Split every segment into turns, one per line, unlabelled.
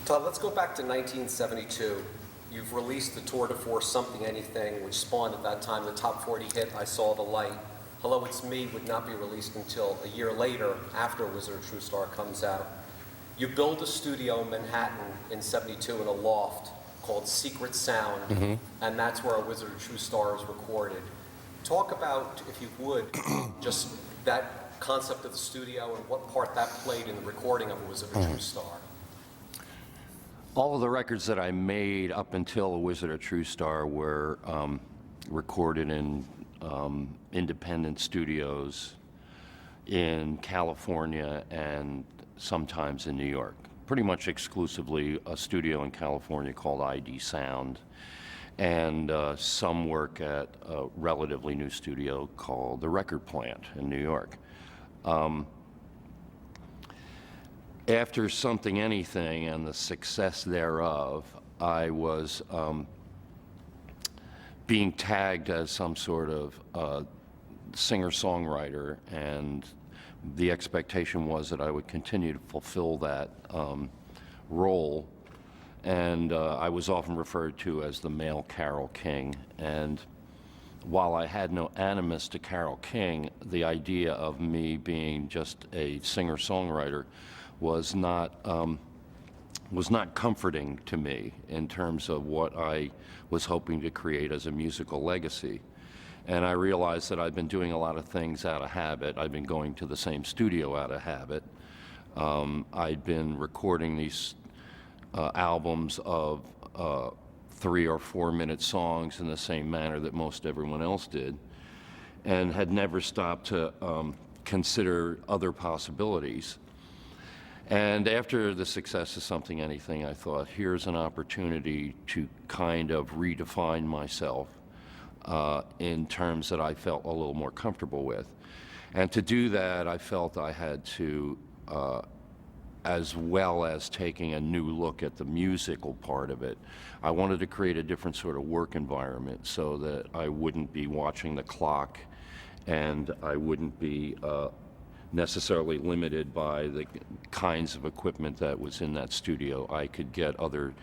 Todd, let's go back to 1972. You've released the tour de force Something Anything, which spawned at that time the top 40 hit I Saw the Light. Hello, It's Me would not be released until a year later, after Wizard of True Star comes out. You build a studio in Manhattan in 72 in a loft called Secret Sound, and that's where A Wizard of True Star is recorded. Talk about, if you would, just that concept of the studio and what part that played in the recording of A Wizard of True Star.
All of the records that I made up until A Wizard of True Star were recorded in independent studios in California and sometimes in New York. Pretty much exclusively a studio in California called ID Sound, and some work at a relatively new studio called The Record Plant in New York. After Something Anything and the success thereof, I was being tagged as some sort of singer-songwriter, and the expectation was that I would continue to fulfill that role. And I was often referred to as the male Carole King. And while I had no animus to Carole King, the idea of me being just a singer-songwriter was not comforting to me in terms of what I was hoping to create as a musical legacy. And I realized that I'd been doing a lot of things out of habit. I'd been going to the same studio out of habit. I'd been recording these albums of 3 or 4 minute songs in the same manner that most everyone else did, and had never stopped to consider other possibilities. And after the success of Something Anything, I thought, here's an opportunity to kind of redefine myself in terms that I felt a little more comfortable with. And to do that, I felt I had to, as well as taking a new look at the musical part of it, I wanted to create a different sort of work environment so that I wouldn't be watching the clock, and I wouldn't be necessarily limited by the kinds of equipment that was in that studio. I could get other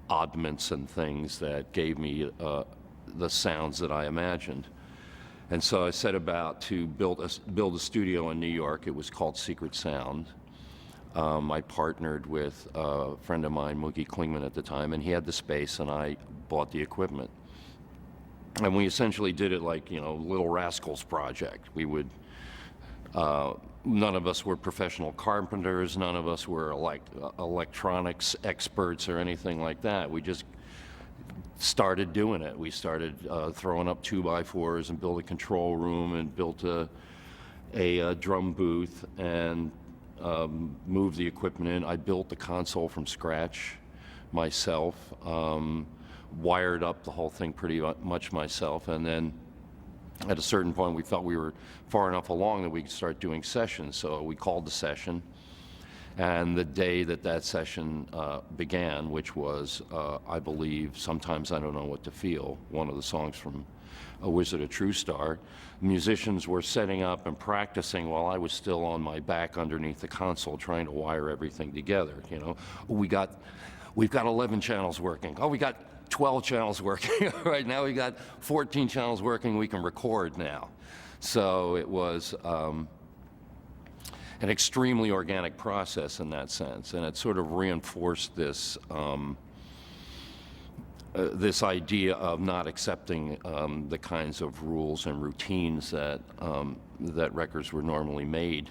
oddments and things that gave me the sounds that I imagined. And so I set about to build a studio in New York. It was called Secret Sound. I partnered with a friend of mine, Mookie Klingman at the time, and he had the space and I bought the equipment. And we essentially did it like, Little Rascals project. We would, none of us were professional carpenters, none of us were electronics experts or anything like that. We just started doing it. We started throwing up 2x4s and built a control room and built a drum booth and moved the equipment in. I built the console from scratch myself, wired up the whole thing pretty much myself, and then at a certain point we felt we were far enough along that we could start doing sessions. So we called the session, and the day that session began, which was, I believe, Sometimes I Don't Know What to Feel, one of the songs from A Wizard of True Star, musicians were setting up and practicing while I was still on my back underneath the console trying to wire everything together. We've got 11 channels working. Oh, we got 12 channels working. Right now we got 14 channels working. We can record now. So it was an extremely organic process in that sense, and it sort of reinforced this this idea of not accepting the kinds of rules and routines that that records were normally made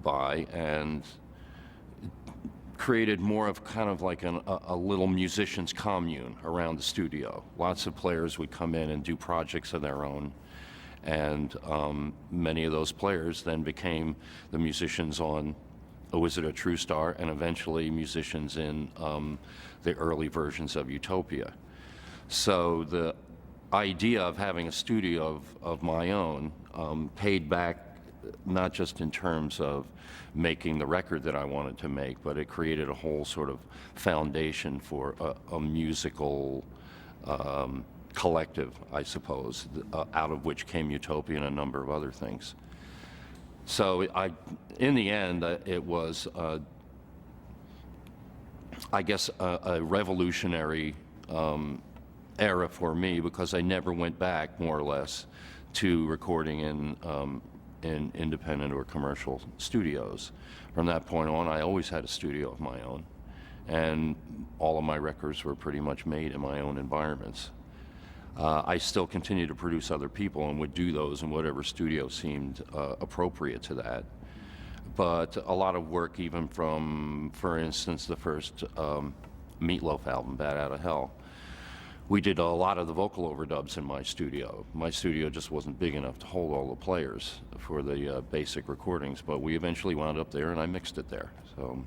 by, and created more of kind of like a little musician's commune around the studio. Lots of players would come in and do projects of their own, and many of those players then became the musicians on A Wizard of True Star, and eventually musicians in the early versions of Utopia. So the idea of having a studio of my own paid back, not just in terms of making the record that I wanted to make, but it created a whole sort of foundation for a musical collective, I suppose, out of which came Utopia and a number of other things. So in the end, it was I guess, a revolutionary era for me, because I never went back, more or less, to recording in independent or commercial studios. From that point on, I always had a studio of my own, and all of my records were pretty much made in my own environments. I still continue to produce other people and would do those in whatever studio seemed appropriate to that. But a lot of work, even from, for instance, the first Meatloaf album, Bat Out of Hell, we did a lot of the vocal overdubs in my studio. My studio just wasn't big enough to hold all the players for the basic recordings, but we eventually wound up there, and I mixed it there. So.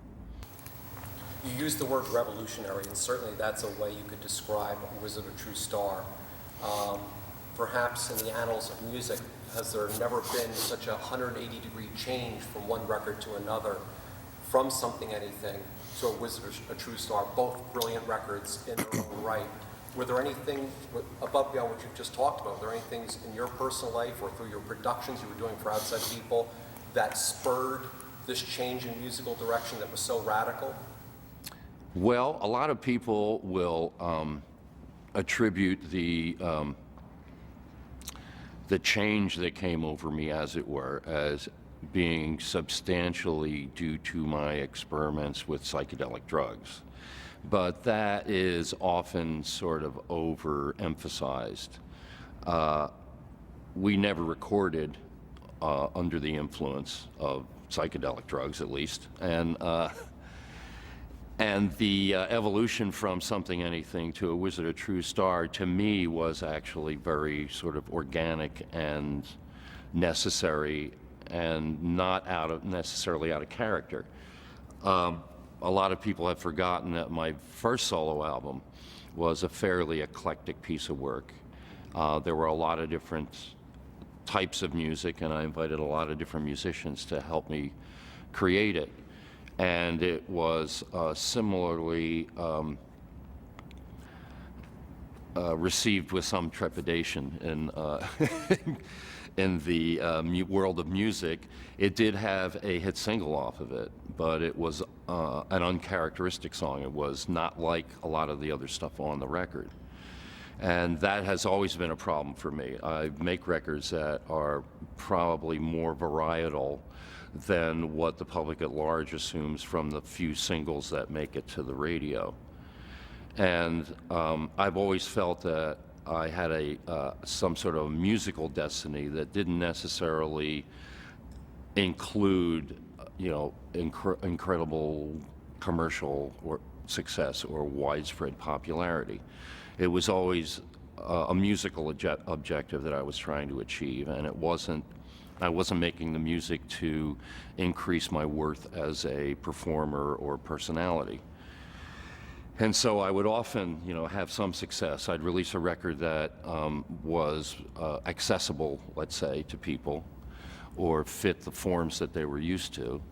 You used the word revolutionary, and certainly that's a way you could describe Was It a True Star? Perhaps in the annals of music, has there never been such a 180-degree change from one record to another, from Something Anything to Was It a True Star? Both brilliant records in their own right. Were there anything above beyond what you've just talked about? Were there any things in your personal life or through your productions you were doing for outside people that spurred this change in musical direction that was so radical?
Well, a lot of people will attribute the change that came over me, as it were, as being substantially due to my experiments with psychedelic drugs. But that is often sort of overemphasized. We never recorded under the influence of psychedelic drugs, at least. And the evolution from Something Anything to a Was It a True Star, to me, was actually very sort of organic and necessary, and not necessarily out of character. A lot of people have forgotten that my first solo album was a fairly eclectic piece of work. There were a lot of different types of music, and I invited a lot of different musicians to help me create it. And it was similarly received with some trepidation in the world of music. It did have a hit single off of it, but it was an uncharacteristic song. It was not like a lot of the other stuff on the record. And that has always been a problem for me. I make records that are probably more varietal than what the public at large assumes from the few singles that make it to the radio. And I've always felt that I had some sort of musical destiny that didn't necessarily include, incredible commercial or success or widespread popularity. It was always a musical objective that I was trying to achieve, and I wasn't making the music to increase my worth as a performer or personality. And so I would often, have some success. I'd release a record that was accessible, let's say, to people, or fit the forms that they were used to.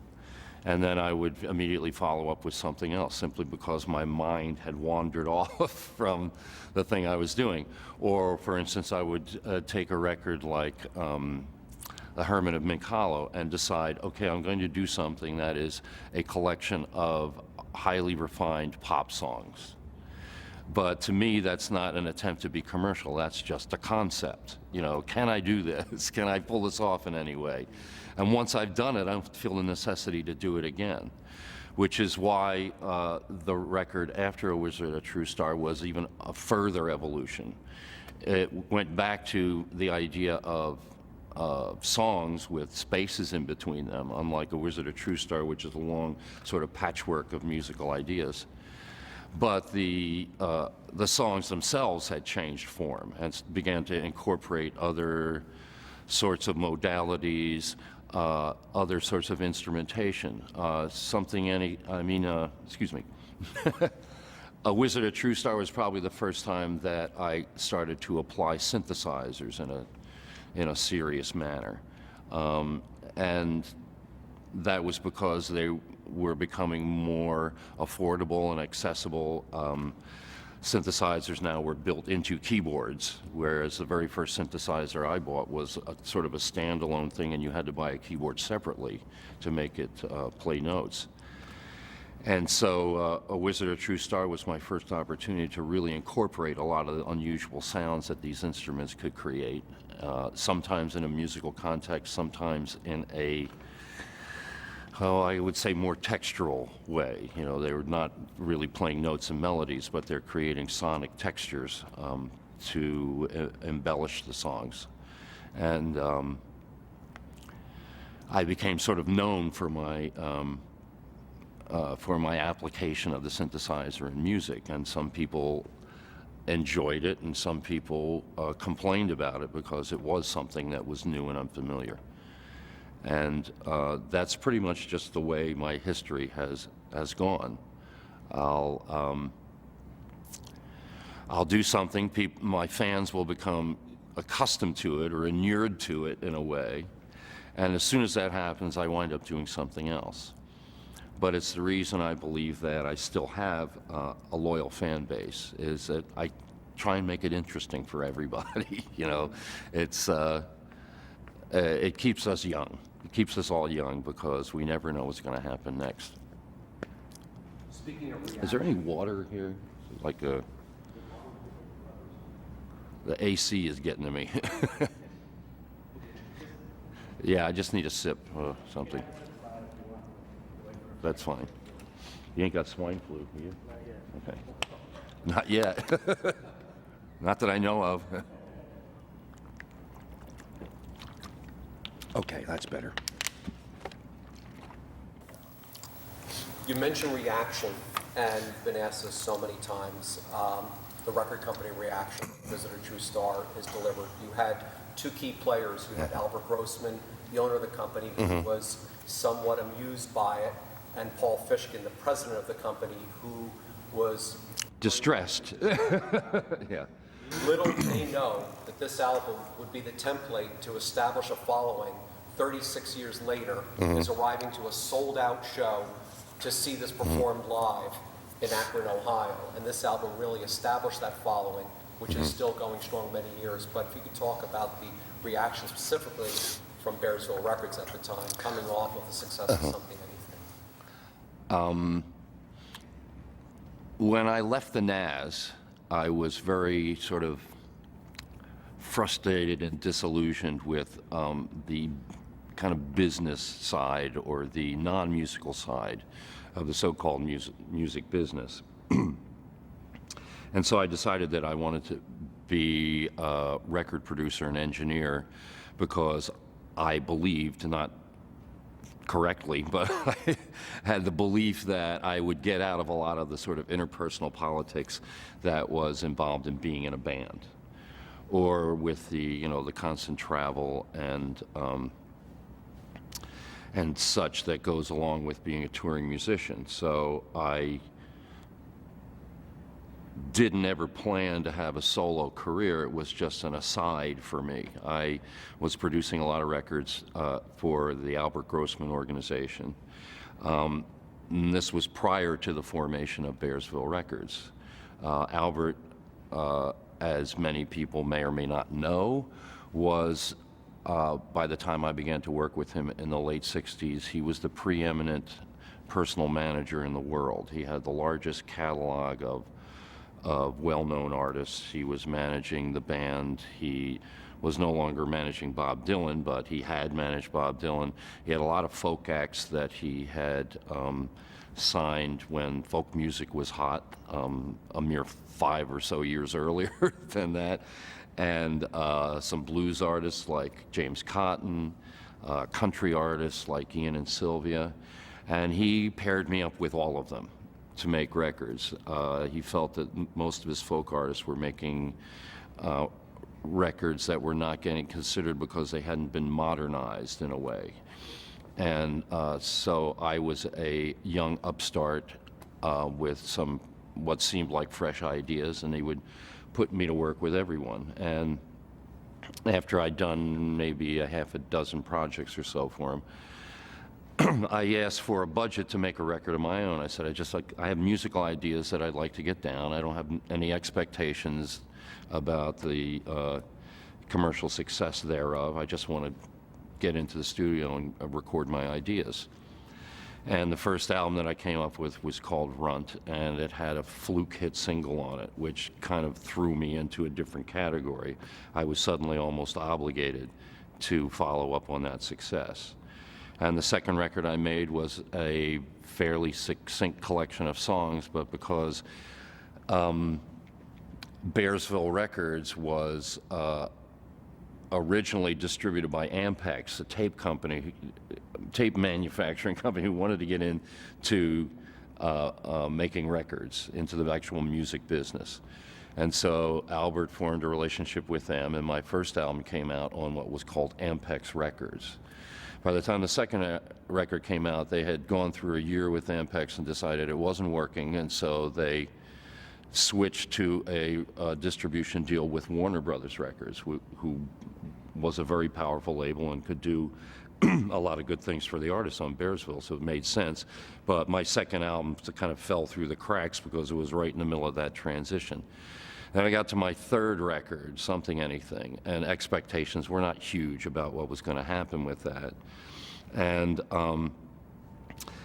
And then I would immediately follow up with something else, simply because my mind had wandered off from the thing I was doing. Or, for instance, I would take a record like The Hermit of Mink Hollow and decide, okay, I'm going to do something that is a collection of highly refined pop songs. But to me, that's not an attempt to be commercial. That's just a concept. Can I do this? Can I pull this off in any way? And once I've done it, I don't feel the necessity to do it again, which is why the record after Was It a True Star was even a further evolution. It went back to the idea of songs with spaces in between them, unlike a Was It a True Star, which is a long sort of patchwork of musical ideas. But the songs themselves had changed form and began to incorporate other sorts of modalities, other sorts of instrumentation. A Was It a True Star was probably the first time that I started to apply synthesizers in a serious manner. And that was because they were becoming more affordable and accessible. Synthesizers now were built into keyboards, whereas the very first synthesizer I bought was sort of a standalone thing, and you had to buy a keyboard separately to make it play notes. And so A Wizard, a True Star was my first opportunity to really incorporate a lot of the unusual sounds that these instruments could create, sometimes in a musical context, sometimes in a, I would say more textural way. You know, they were not really playing notes and melodies, but they're creating sonic textures to embellish the songs. And I became sort of known for my application of the synthesizer in music, and some people enjoyed it and some people complained about it because it was something that was new and unfamiliar. And that's pretty much just the way my history has gone. I'll do something, my fans will become accustomed to it or inured to it in a way, and as soon as that happens, I wind up doing something else. But it's the reason I believe that I still have a loyal fan base, is that I try and make it interesting for everybody. You know, it keeps us young. It keeps us all young because we never know what's going to happen next.
Speaking of
Is there any water here? Like the AC is getting to me. Yeah, I just need a sip or something. That's fine. You ain't got swine flu, do you? Not yet. Okay. Not yet. Not that I know of. Okay, that's better.
You mentioned reaction, and you've been asked this so many times. The record company reaction, Visitor True Star, is delivered. You had two key players. You had Albert Grossman, the owner of the company, who was somewhat amused by it, and Paul Fishkin, the president of the company, who was
distressed. Yeah.
Little did they know that this album would be the template to establish a following 36 years later, is arriving to a sold-out show to see this performed live in Akron, Ohio. And this album really established that following, which is still going strong many years. But if you could talk about the reaction specifically from Bearsville Records at the time, coming off of the success of Something Anything.
When I left the NAS, I was very sort of frustrated and disillusioned with the kind of business side or the non-musical side of the so-called music business. And so I decided that I wanted to be a record producer and engineer because I believed, not correctly, but I had the belief that I would get out of a lot of the sort of interpersonal politics that was involved in being in a band, or with the, you know, the constant travel and such that goes along with being a touring musician. So I didn't ever plan to have a solo career. It was just an aside for me. I was producing a lot of records for the Albert Grossman organization. And this was prior to the formation of Bearsville Records. Albert, as many people may or may not know, was, by the time I began to work with him in the late 60s, he was the preeminent personal manager in the world. He had the largest catalog of well-known artists. He was managing the band. He was no longer managing Bob Dylan, but he had managed Bob Dylan. He had a lot of folk acts that he had signed when folk music was hot, a mere 5 or so years earlier than that. And some blues artists like James Cotton, country artists like Ian and Sylvia. And he paired me up with all of them to make records. He felt that most of his folk artists were making records that were not getting considered because they hadn't been modernized in a way. And so I was a young upstart with some what seemed like fresh ideas, and he would put me to work with everyone. And after I'd done maybe a half a dozen projects or so for him, I asked for a budget to make a record of my own. I said, I have musical ideas that I'd like to get down. I don't have any expectations about the commercial success thereof. I just want to get into the studio and record my ideas. And the first album that I came up with was called Runt, and it had a fluke hit single on it, which kind of threw me into a different category. I was suddenly almost obligated to follow up on that success. And the second record I made was a fairly succinct collection of songs, but because Bearsville Records was originally distributed by Ampex, a tape manufacturing company who wanted to get into making records, into the actual music business. And so Albert formed a relationship with them, and my first album came out on what was called Ampex Records. By the time the second record came out, they had gone through a year with Ampex and decided it wasn't working, and so they switched to a distribution deal with Warner Brothers Records, who was a very powerful label and could do a lot of good things for the artists on Bearsville, so it made sense. But my second album kind of fell through the cracks because it was right in the middle of that transition. Then I got to my third record, Something Anything, and expectations were not huge about what was going to happen with that. And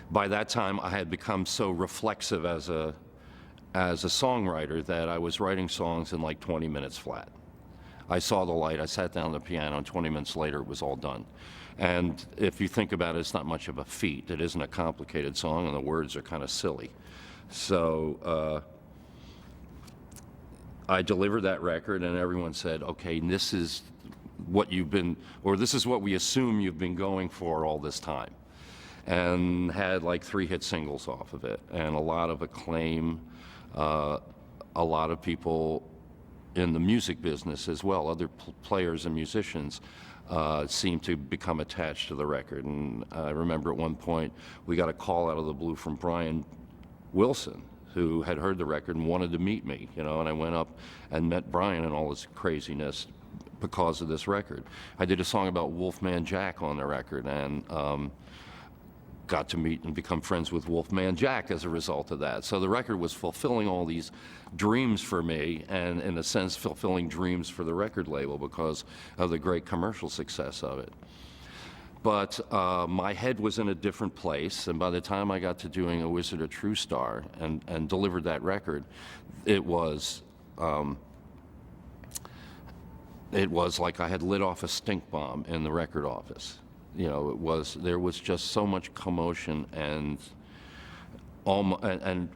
by that time, I had become so reflexive as a songwriter that I was writing songs in like 20 minutes flat. I saw the light, I sat down at the piano, and 20 minutes later it was all done. And if you think about it, it's not much of a feat. It isn't a complicated song, and the words are kind of silly. So I delivered that record, and everyone said, okay, this is what you've been, or this is what we assume you've been going for all this time. And had like 3 hit singles off of it, and a lot of acclaim, a lot of people in the music business as well, other players and musicians, seemed to become attached to the record. And I remember at one point we got a call out of the blue from Brian Wilson, who had heard the record and wanted to meet me, and I went up and met Brian and all his craziness because of this record. I did a song about Wolfman Jack on the record, and got to meet and become friends with Wolfman Jack as a result of that. So the record was fulfilling all these dreams for me, and in a sense fulfilling dreams for the record label because of the great commercial success of it. But my head was in a different place, and by the time I got to doing A Wizard, a True Star, and delivered that record, it was like I had lit off a stink bomb in the record office. There was just so much commotion and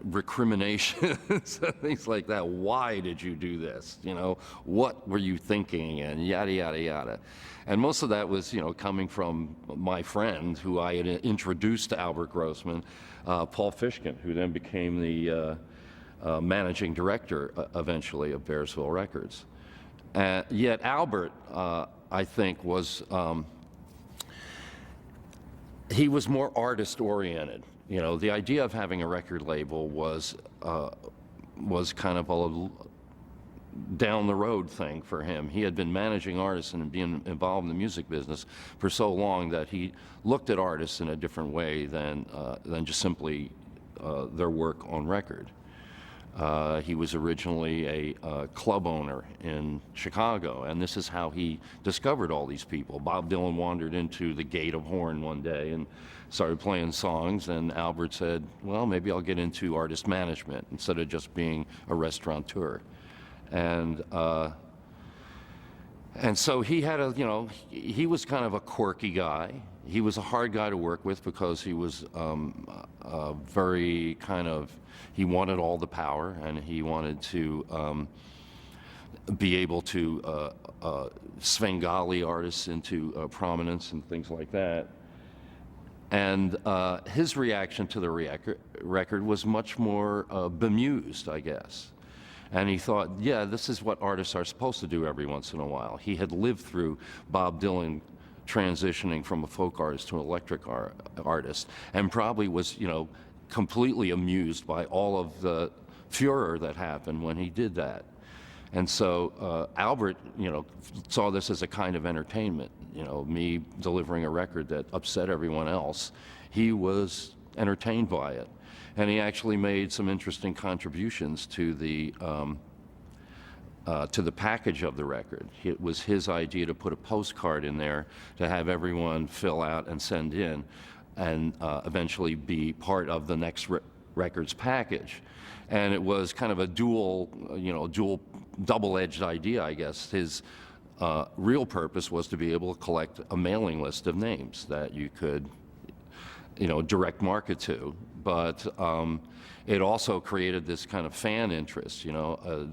recriminations and things like that. Why did you do this? What were you thinking? And yada, yada, yada. And most of that was, coming from my friend who I had introduced to Albert Grossman, Paul Fishkin, who then became the managing director eventually of Bearsville Records. Yet Albert, I think, was... he was more artist-oriented. The idea of having a record label was kind of a down-the-road thing for him. He had been managing artists and being involved in the music business for so long that he looked at artists in a different way than just simply their work on record. He was originally a club owner in Chicago, and this is how he discovered all these people. Bob Dylan wandered into the Gate of Horn one day and started playing songs, and Albert said, well, maybe I'll get into artist management instead of just being a restaurateur. And so he had he was kind of a quirky guy. He was a hard guy to work with because he was very he wanted all the power, and he wanted to be able to Svengali artists into prominence and things like that. And his reaction to the record was much more bemused, I guess. And he thought, yeah, this is what artists are supposed to do every once in a while. He had lived through Bob Dylan transitioning from a folk artist to an electric artist, and probably was, completely amused by all of the furor that happened when he did that. And so Albert, saw this as a kind of entertainment. Me delivering a record that upset everyone else, he was entertained by it. And he actually made some interesting contributions to the package of the record. It was his idea to put a postcard in there to have everyone fill out and send in and eventually be part of the next records package. And it was kind of a dual double-edged idea, I guess. His real purpose was to be able to collect a mailing list of names that you could, direct market to. But it also created this kind of fan interest, A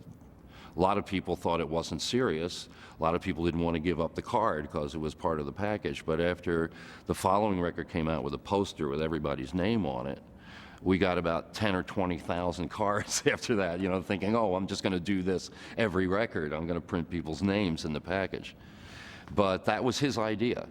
lot of people thought it wasn't serious. A lot of people didn't want to give up the card because it was part of the package. But after the following record came out with a poster with everybody's name on it, we got about 10 or 20,000 cards after that, thinking, oh, I'm just going to do this every record. I'm going to print people's names in the package. But that was his idea.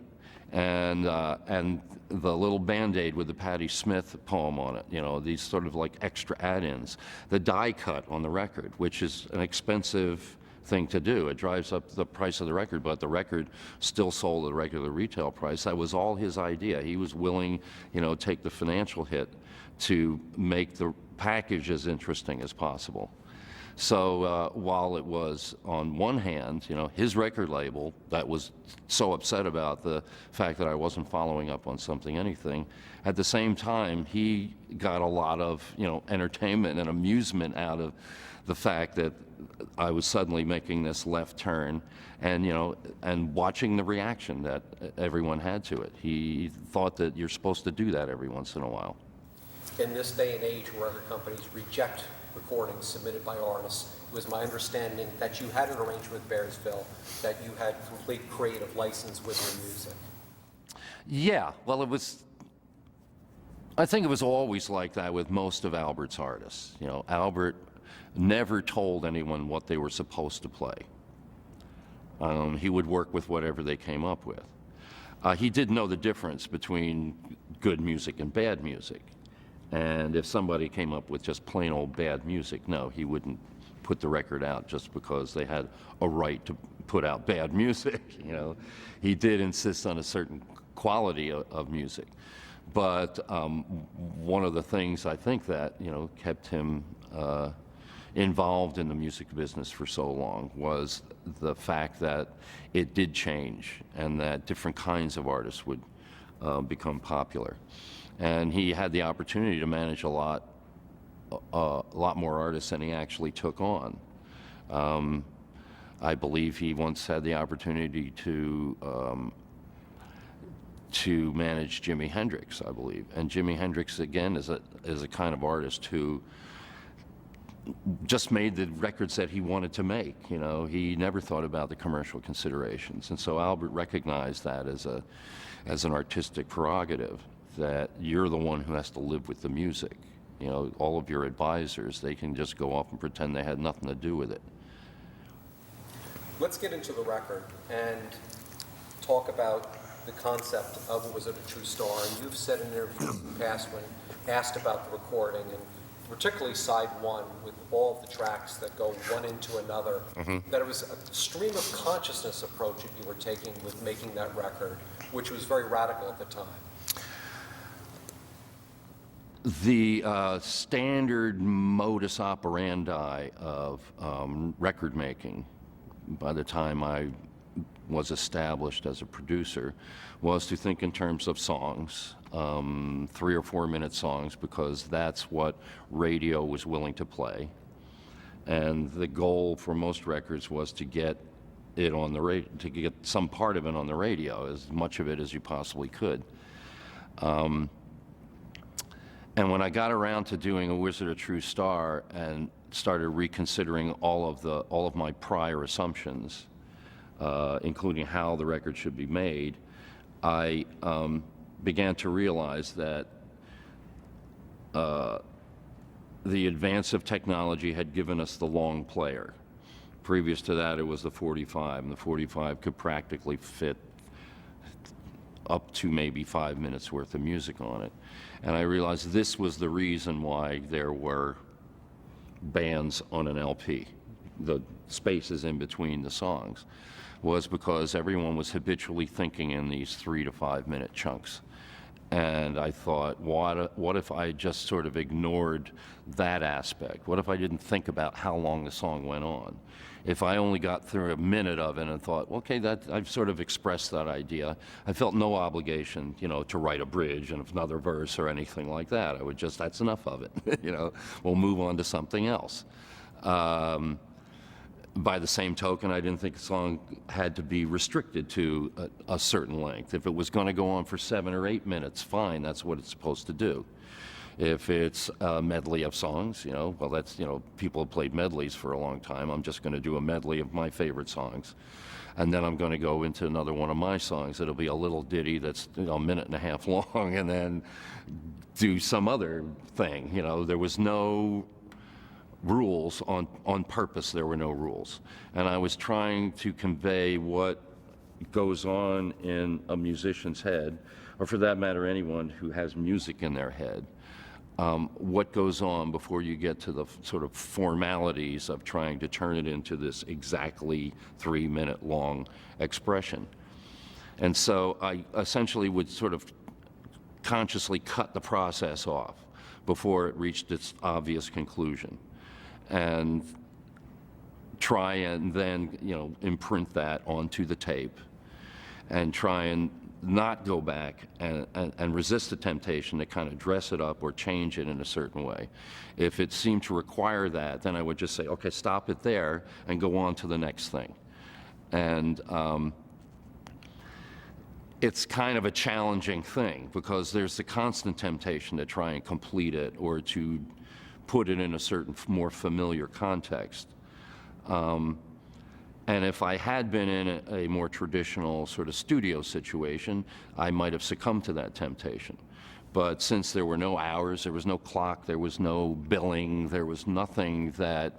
And the little Band-Aid with the Patti Smith poem on it, these sort of like extra add-ins. The die cut on the record, which is an expensive thing to do. It drives up the price of the record, but the record still sold at a regular retail price. That was all his idea. He was willing, take the financial hit to make the package as interesting as possible. So while it was, on one hand, his record label that was so upset about the fact that I wasn't following up on anything, at the same time, he got a lot of, entertainment and amusement out of the fact that I was suddenly making this left turn and, and watching the reaction that everyone had to it. He thought that you're supposed to do that every once in a while.
In this day and age where other companies reject recordings submitted by artists, it was my understanding that you had an arrangement with Bearsville, that you had complete creative license with your music.
Yeah, well, I think it was always like that with most of Albert's artists. Albert never told anyone what they were supposed to play. He would work with whatever they came up with. He did know the difference between good music and bad music. And if somebody came up with just plain old bad music, no, he wouldn't put the record out just because they had a right to put out bad music. He did insist on a certain quality of music. But one of the things I think that kept him involved in the music business for so long was the fact that it did change and that different kinds of artists would become popular. And he had the opportunity to manage a lot more artists than he actually took on. I believe he once had the opportunity to manage Jimi Hendrix, I believe. And Jimi Hendrix, again, is a kind of artist who just made the records that he wanted to make. He never thought about the commercial considerations. And so Albert recognized that as an artistic prerogative, that you're the one who has to live with the music. All of your advisors, they can just go off and pretend they had nothing to do with it.
Let's get into the record and talk about the concept of Was It a True Star? And you've said in interviews in the past when asked about the recording, and particularly side one with all of the tracks that go one into another, that it was a stream of consciousness approach that you were taking with making that record, which was very radical at the time.
The standard modus operandi of record making, by the time I was established as a producer, was to think in terms of songs, 3 or 4 minute songs, because that's what radio was willing to play. And the goal for most records was to get it on the radio, to get some part of it on the radio, as much of it as you possibly could. And when I got around to doing A Was It a True Star and started reconsidering all of my prior assumptions, including how the record should be made, I began to realize that the advance of technology had given us the long player. Previous to that, it was the 45, and the 45 could practically fit up to maybe 5 minutes worth of music on it. And I realized this was the reason why there were bands on an LP. The spaces in between the songs was because everyone was habitually thinking in these 3 to 5 minute chunks. And I thought, what if I just sort of ignored that aspect? What if I didn't think about how long the song went on? If I only got through a minute of it and thought, okay, that I've sort of expressed that idea, I felt no obligation, to write a bridge and another verse or anything like that. I would just, that's enough of it, we'll move on to something else. By the same token, I didn't think the song had to be restricted to a certain length. If it was going to go on for 7 or 8 minutes, fine, that's what it's supposed to do. If it's a medley of songs, well, that's, people have played medleys for a long time. I'm just going to do a medley of my favorite songs. And then I'm going to go into another one of my songs. It'll be a little ditty that's a minute and a half long, and then do some other thing. There was no rules on purpose. There were no rules, and I was trying to convey what goes on in a musician's head, or for that matter anyone who has music in their head, what goes on before you get to the sort of formalities of trying to turn it into this exactly 3-minute long expression. And so I essentially would sort of consciously cut the process off before it reached its obvious conclusion, and try and then, imprint that onto the tape, and try and not go back and resist the temptation to kind of dress it up or change it in a certain way. If it seemed to require that, then I would just say, okay, stop it there and go on to the next thing. And it's kind of a challenging thing, because there's the constant temptation to try and complete it or to put it in a certain more familiar context. And if I had been in a more traditional sort of studio situation, I might have succumbed to that temptation. But since there were no hours, there was no clock, there was no billing, there was nothing that,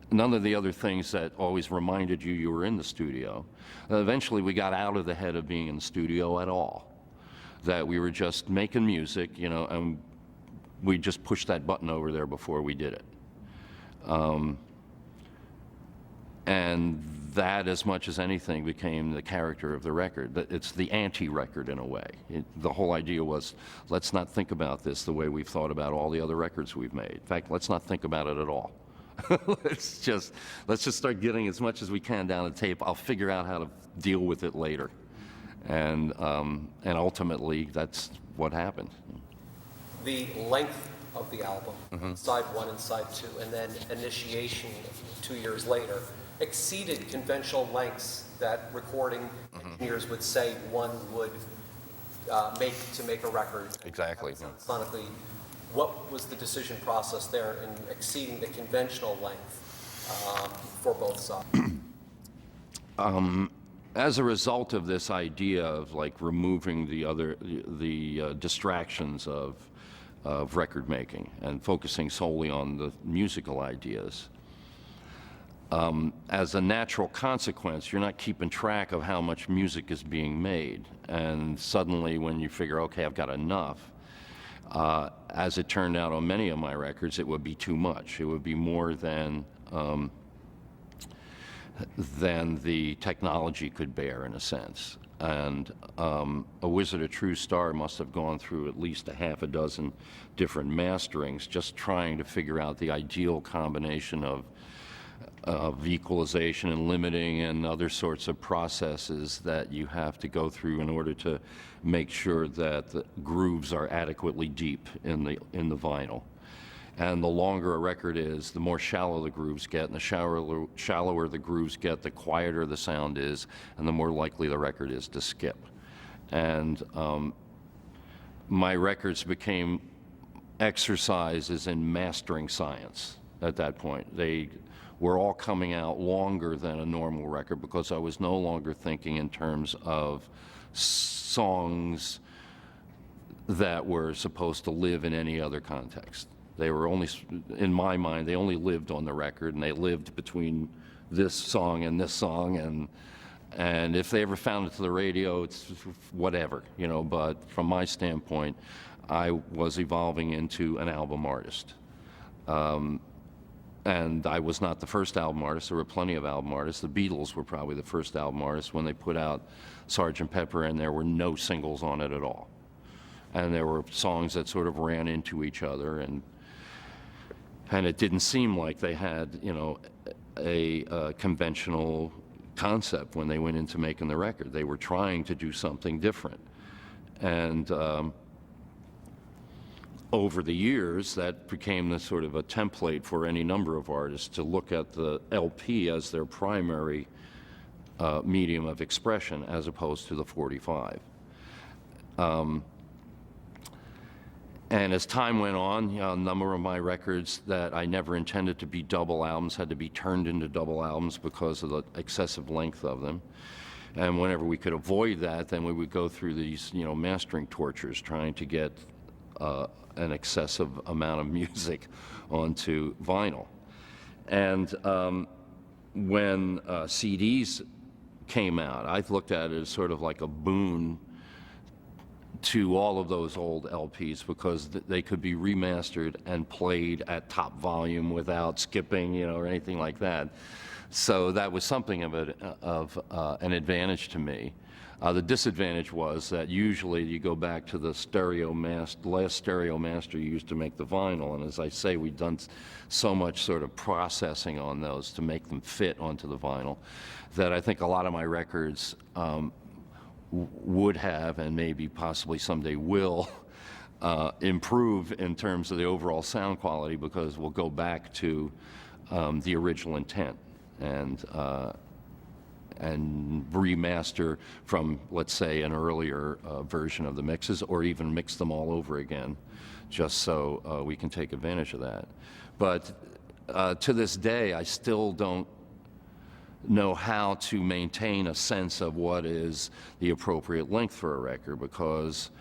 none of the other things that always reminded you were in the studio, eventually we got out of the head of being in the studio at all. That we were just making music, and we just pushed that button over there before we did it. And that, as much as anything, became the character of the record. It's the anti-record in a way. The whole idea was, let's not think about this the way we've thought about all the other records we've made. In fact, let's not think about it at all. let's just start getting as much as we can down the tape. I'll figure out how to deal with it later. And ultimately, that's what happened.
The length of the album, side 1 and side 2, and then initiation 2 years later, exceeded conventional lengths that recording engineers would say one would make a record.
Exactly.
Sonically, what was the decision process there in exceeding the conventional length for both sides?
As a result of this idea of removing the distractions of record making and focusing solely on the musical ideas, as a natural consequence, you're not keeping track of how much music is being made. And suddenly when you figure, okay, I've got enough, as it turned out on many of my records, it would be too much. It would be more than the technology could bear, in a sense. And A Wizard, a True Star must have gone through at least a half a dozen different masterings, just trying to figure out the ideal combination of equalization and limiting and other sorts of processes that you have to go through in order to make sure that the grooves are adequately deep in the vinyl. And the longer a record is, the more shallow the grooves get, and the shallower the grooves get, the quieter the sound is, and the more likely the record is to skip. And my records became exercises in mastering science at that point. They were all coming out longer than a normal record because I was no longer thinking in terms of songs that were supposed to live in any other context. They were only, in my mind, they only lived on the record, and they lived between this song and this song, and if they ever found it to the radio, it's whatever, but from my standpoint, I was evolving into an album artist. And I was not the first album artist. There were plenty of album artists. The Beatles were probably the first album artists when they put out Sgt. Pepper, and there were no singles on it at all. and there were songs that sort of ran into each other, and it didn't seem like they had, you know, a conventional concept when they went into making the record. They were trying to do something different. And over the years, that became the sort of a template for any number of artists to look at the LP as their primary medium of expression as opposed to the 45. And as time went on, you know, a number of my records that I never intended to be double albums had to be turned into double albums because of the excessive length of them. And whenever we could avoid that, then we would go through these, you know, mastering tortures trying to get an excessive amount of music onto vinyl. And when CDs came out, I looked at it as sort of like a boon to all of those old LPs because they could be remastered and played at top volume without skipping, you know, or anything like that. So that was something of an advantage to me. The disadvantage was that usually you go back to the last stereo master you used to make the vinyl, and as I say, we've done so much sort of processing on those to make them fit onto the vinyl that I think a lot of my records would have, and maybe possibly someday will, improve in terms of the overall sound quality because we'll go back to the original intent and remaster from, let's say, an earlier version of the mixes, or even mix them all over again, just so we can take advantage of that. But to this day, I still don't know how to maintain a sense of what is the appropriate length for a record, because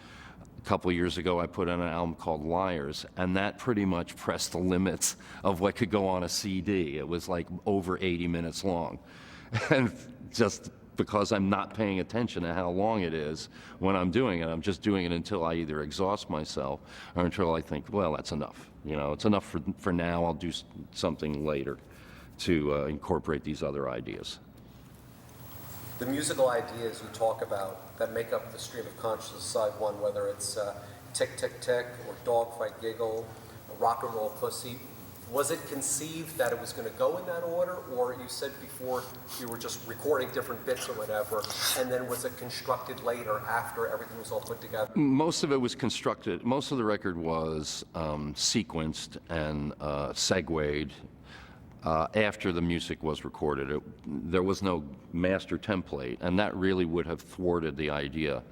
a couple of years ago I put on an album called Liars, and that pretty much pressed the limits of what could go on a CD. It was like over 80 minutes long. And just because I'm not paying attention to how long it is when I'm doing it, I'm just doing it until I either exhaust myself or until I think, well, that's enough. You know, it's enough for now. I'll do something later to incorporate these other ideas.
The musical ideas you talk about that make up the stream of consciousness, side one, whether it's Tick Tick Tick or Dogfight Giggle, Rock and Roll Pussy, was it conceived that it was going to go in that order, or you said before you were just recording different bits or whatever, and then was it constructed later after everything was all put together?
Most of it was constructed. Most of the record was sequenced and segued after the music was recorded. There was no master template, and that really would have thwarted the idea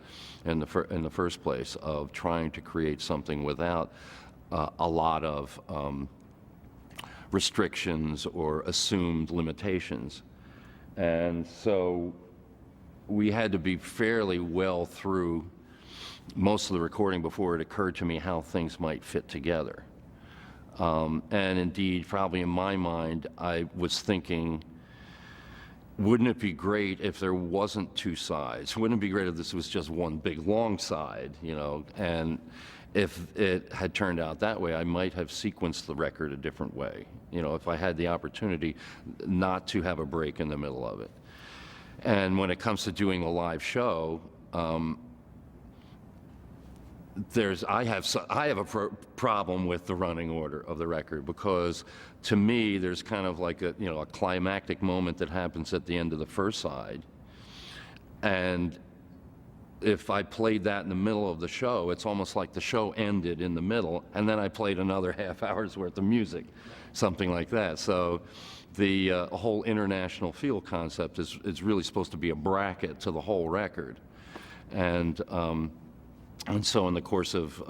in the first place of trying to create something without a lot of restrictions or assumed limitations. And so we had to be fairly well through most of the recording before it occurred to me how things might fit together. And indeed, probably in my mind, I was thinking, wouldn't it be great if there wasn't two sides? Wouldn't it be great if this was just one big long side, you know? And if it had turned out that way, I might have sequenced the record a different way, you know, if I had the opportunity not to have a break in the middle of it. And when it comes to doing a live show, I have a problem with the running order of the record, because to me there's kind of like a climactic moment that happens at the end of the first side, and if I played that in the middle of the show, it's almost like the show ended in the middle and then I played another half hour's worth of music, something like that. So the whole international feel concept is really supposed to be a bracket to the whole record. And so in the course of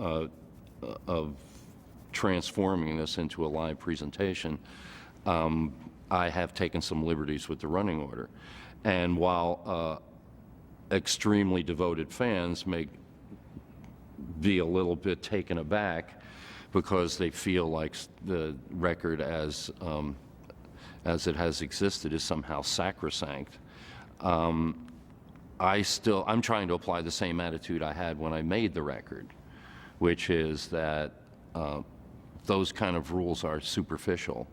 transforming this into a live presentation, I have taken some liberties with the running order. And while extremely devoted fans may be a little bit taken aback because they feel like the record as it has existed is somehow sacrosanct, I'm trying to apply the same attitude I had when I made the record, which is that those kind of rules are superficial,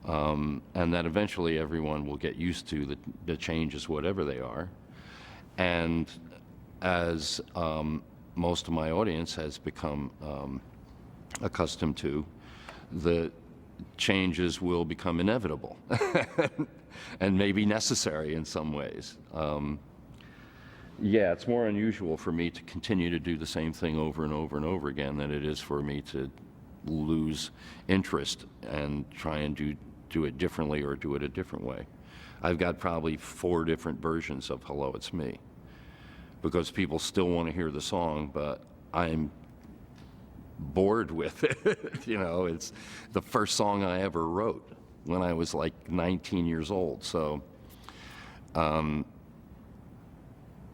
and that eventually everyone will get used to the changes, whatever they are. And as most of my audience has become accustomed to, the changes will become inevitable and maybe necessary in some ways. Yeah, it's more unusual for me to continue to do the same thing over and over and over again than it is for me to lose interest and try and do it differently or do it a different way. I've got probably 4 different versions of Hello, It's Me, because people still want to hear the song, but I'm bored with it. You know, it's the first song I ever wrote when I was like 19 years old. So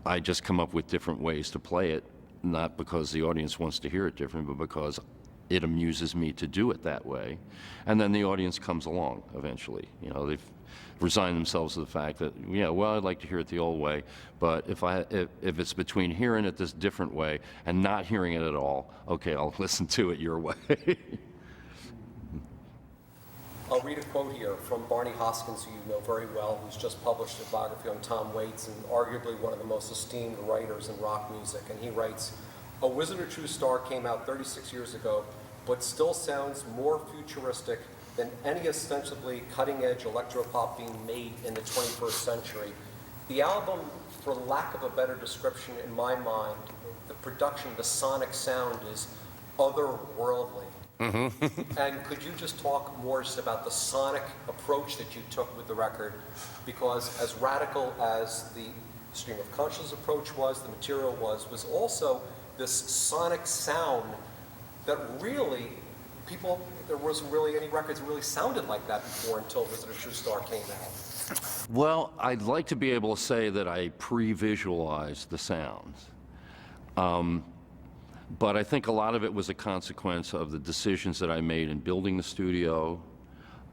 I just come up with different ways to play it, not because the audience wants to hear it different, but because it amuses me to do it that way. And then the audience comes along eventually. You know, they've resigned themselves to the fact that, yeah, well, I'd like to hear it the old way, but if it's between hearing it this different way and not hearing it at all, okay, I'll listen to it your way.
I'll read a quote here from Barney Hoskins, who you know very well, who's just published a biography on Tom Waits, and arguably one of the most esteemed writers in rock music. And he writes, "A Wizard or True Star came out 36 years ago, but still sounds more futuristic than any ostensibly cutting-edge electropop being made in the 21st century. The album, for lack of a better description in my mind, the production, the sonic sound is otherworldly." And could you just talk more just about the sonic approach that you took with the record? Because as radical as the stream of consciousness approach was, the material was also this sonic sound that really, there wasn't really any records that really sounded like that before until Wizard of True Star came out.
Well, I'd like to be able to say that I pre-visualized the sounds. But I think a lot of it was a consequence of the decisions that I made in building the studio,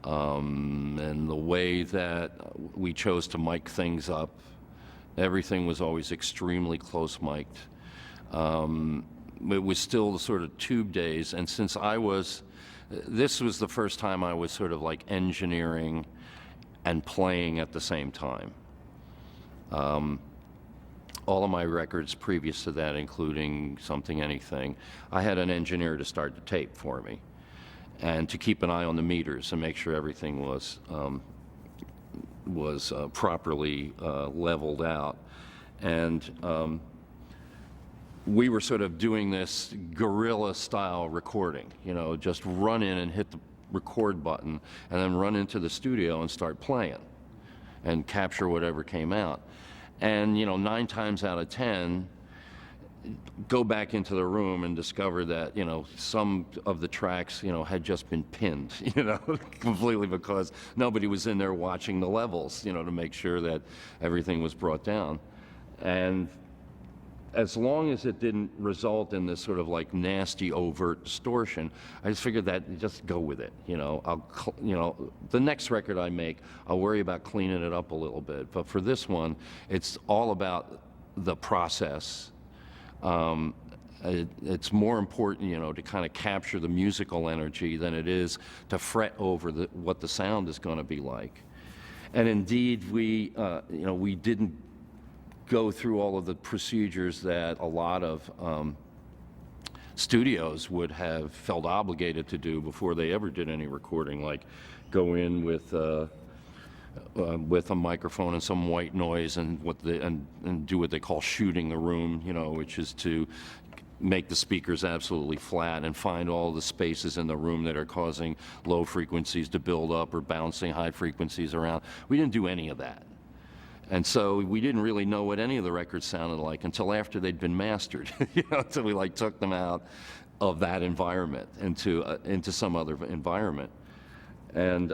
and the way that we chose to mic things up. Everything was always extremely close mic'd. It was still the sort of tube days, and since this was the first time I was sort of like engineering and playing at the same time. All of my records previous to that, including Something Anything, I had an engineer to start the tape for me and to keep an eye on the meters and make sure everything was properly leveled out. And we were sort of doing this guerrilla style recording, you know, just run in and hit the record button and then run into the studio and start playing and capture whatever came out. And, you know, 9 times out of 10, go back into the room and discover that, you know, some of the tracks, you know, had just been pinned, you know, completely, because nobody was in there watching the levels, you know, to make sure that everything was brought down. And as long as it didn't result in this sort of like nasty overt distortion, I just figured that just go with it. You know, the next record I make, I'll worry about cleaning it up a little bit. But for this one, it's all about the process. It's more important, you know, to kind of capture the musical energy than it is to fret over what the sound is going to be like. And indeed, we didn't go through all of the procedures that a lot of studios would have felt obligated to do before they ever did any recording, like go in with a microphone and some white noise and do what they call shooting the room, you know, which is to make the speakers absolutely flat and find all the spaces in the room that are causing low frequencies to build up or bouncing high frequencies around. We didn't do any of that. And so we didn't really know what any of the records sounded like until after they'd been mastered, you know, until we like took them out of that environment into some other environment. And